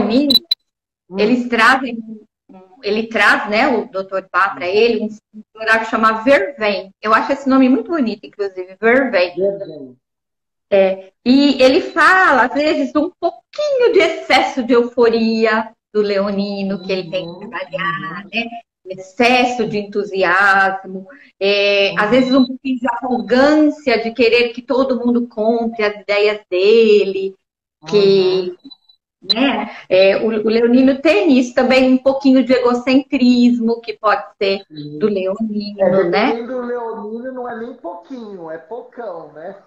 leonino, eles trazem, ele traz, né, o Dr. Bá para ele, um floral que chama Vervém. Eu acho esse nome muito bonito, inclusive, Vervém. E ele fala, às vezes, um pouquinho de excesso de euforia do leonino, que ele tem que trabalhar, né? Excesso de entusiasmo, às vezes um pouquinho de arrogância de querer que todo mundo compre as ideias dele, que, né? O leonino tem isso também, um pouquinho de egocentrismo, que pode ser do leonino, né? Do leonino não é nem pouquinho, é pocão, né?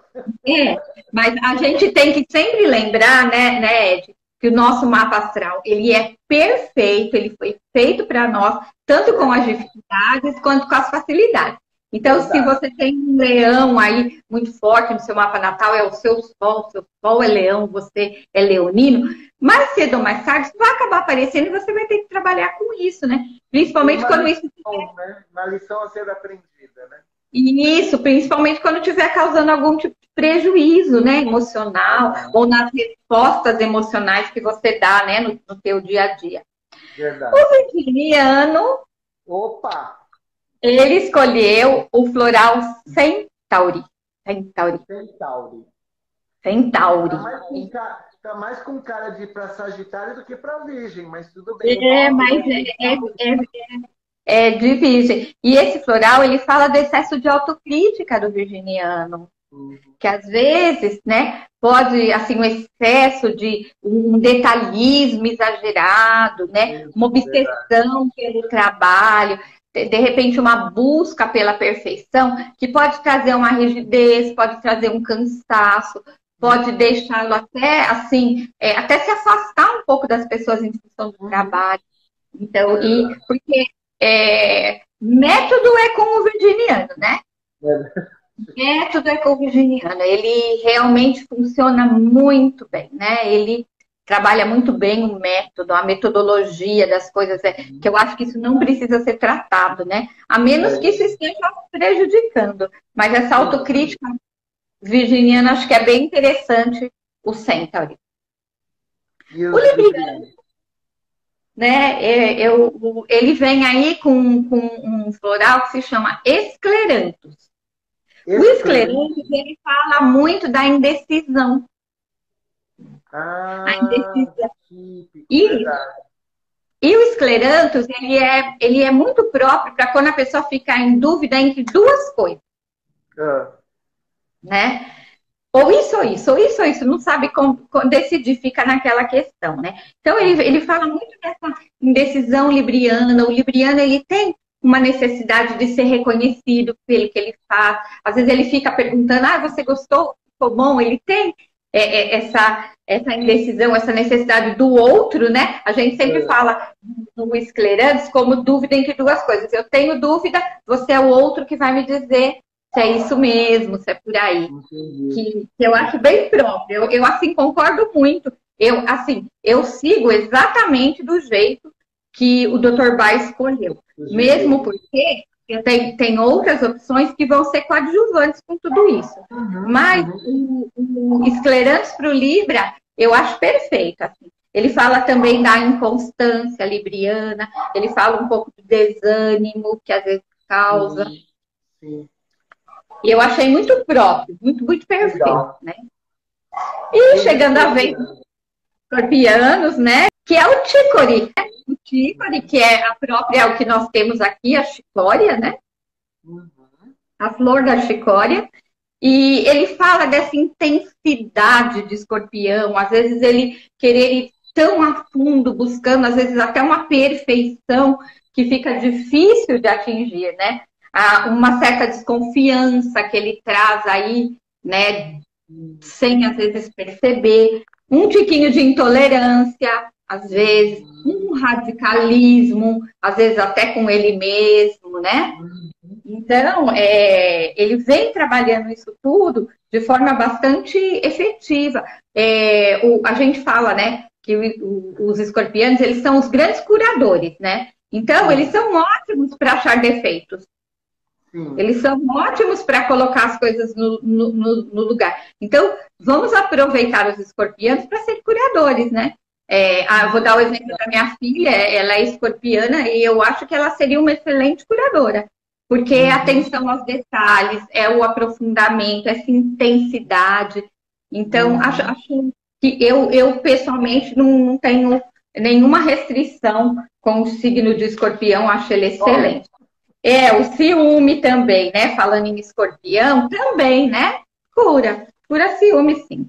Mas a gente tem que sempre lembrar, né, Ed, que o nosso mapa astral, ele é perfeito, ele foi feito para nós, tanto com as dificuldades quanto com as facilidades. Então, se você tem um leão aí muito forte no seu mapa natal, é o seu sol é leão, você é leonino, mais cedo ou mais tarde, isso vai acabar aparecendo e você vai ter que trabalhar com isso, né? Principalmente quando isso... Né? Uma lição a ser aprendida, né? Isso, principalmente quando estiver causando algum tipo de prejuízo, né, emocional, ou nas respostas emocionais que você dá, né, no seu dia a dia. Verdade. O virginiano, ele escolheu o floral Centauri. Tá mais com cara de ir para Sagitário do que para Virgem, mas tudo bem. Mas é de virgem. E esse floral, ele fala do excesso de autocrítica do virginiano. Que às vezes, né, pode, assim, um excesso de um detalhismo exagerado, né, uma obsessão pelo trabalho, de repente uma busca pela perfeição, que pode trazer uma rigidez, pode trazer um cansaço, pode deixá-lo até, assim, até se afastar um pouco das pessoas em função do trabalho. Então, porque método é com o virginiano, né? Método é com o virginiano. Ele realmente funciona muito bem, né? Ele trabalha muito bem o método, a metodologia das coisas, que eu acho que isso não precisa ser tratado, né? A menos que isso esteja prejudicando. Mas essa autocrítica virginiana, acho que é bem interessante o Centauri. O libriano, né? Ele vem aí com um floral que se chama Escleranthus. O Escleranthus, ele fala muito da indecisão. A indecisão. E o Escleranthus, ele é muito próprio para quando a pessoa ficar em dúvida entre duas coisas. Né? Ou isso, não sabe como decidir, fica naquela questão, né? Então, ele fala muito dessa indecisão libriana. O libriano, ele tem uma necessidade de ser reconhecido pelo que ele faz. Às vezes ele fica perguntando, você gostou? Ficou bom? Ele tem essa indecisão, essa necessidade do outro, né? A gente sempre fala no Escleranthus como dúvida entre duas coisas. Eu tenho dúvida, você é o outro que vai me dizer se é isso mesmo, se é por aí. Que eu acho bem próprio. Eu assim, concordo muito. Eu sigo exatamente do jeito que o Dr. Bá escolheu. Mesmo porque tem outras opções que vão ser coadjuvantes com tudo isso. Mas o Escleranthus para o Libra, eu acho perfeito. Assim. Ele fala também da inconstância libriana, ele fala um pouco do desânimo que às vezes causa. E eu achei muito próprio, muito, muito perfeito, né? E chegando a vez dos escorpianos, né? Que é o Chicory. O Chicory, que é a própria, o que nós temos aqui, a chicória, né? A flor da chicória. E ele fala dessa intensidade de escorpião, às vezes ele querer ir tão a fundo, buscando, às vezes até uma perfeição que fica difícil de atingir, né? Uma certa desconfiança que ele traz aí, né? Sem às vezes perceber, um tiquinho de intolerância, às vezes, um radicalismo, às vezes até com ele mesmo, né? Então, ele vem trabalhando isso tudo de forma bastante efetiva. A gente fala, né, que os escorpianos, eles são os grandes curadores, né? Então, eles são ótimos para achar defeitos. Eles são ótimos para colocar as coisas no lugar. Então, vamos aproveitar os escorpianos para ser curadores, né? Eu vou dar o exemplo da minha filha, ela é escorpiana e eu acho que ela seria uma excelente curadora, porque é atenção aos detalhes, é o aprofundamento, essa intensidade. Então, acho que eu pessoalmente não tenho nenhuma restrição com o signo de escorpião, acho ele excelente. O ciúme também, né? Falando em escorpião, também, né? Cura ciúme, sim.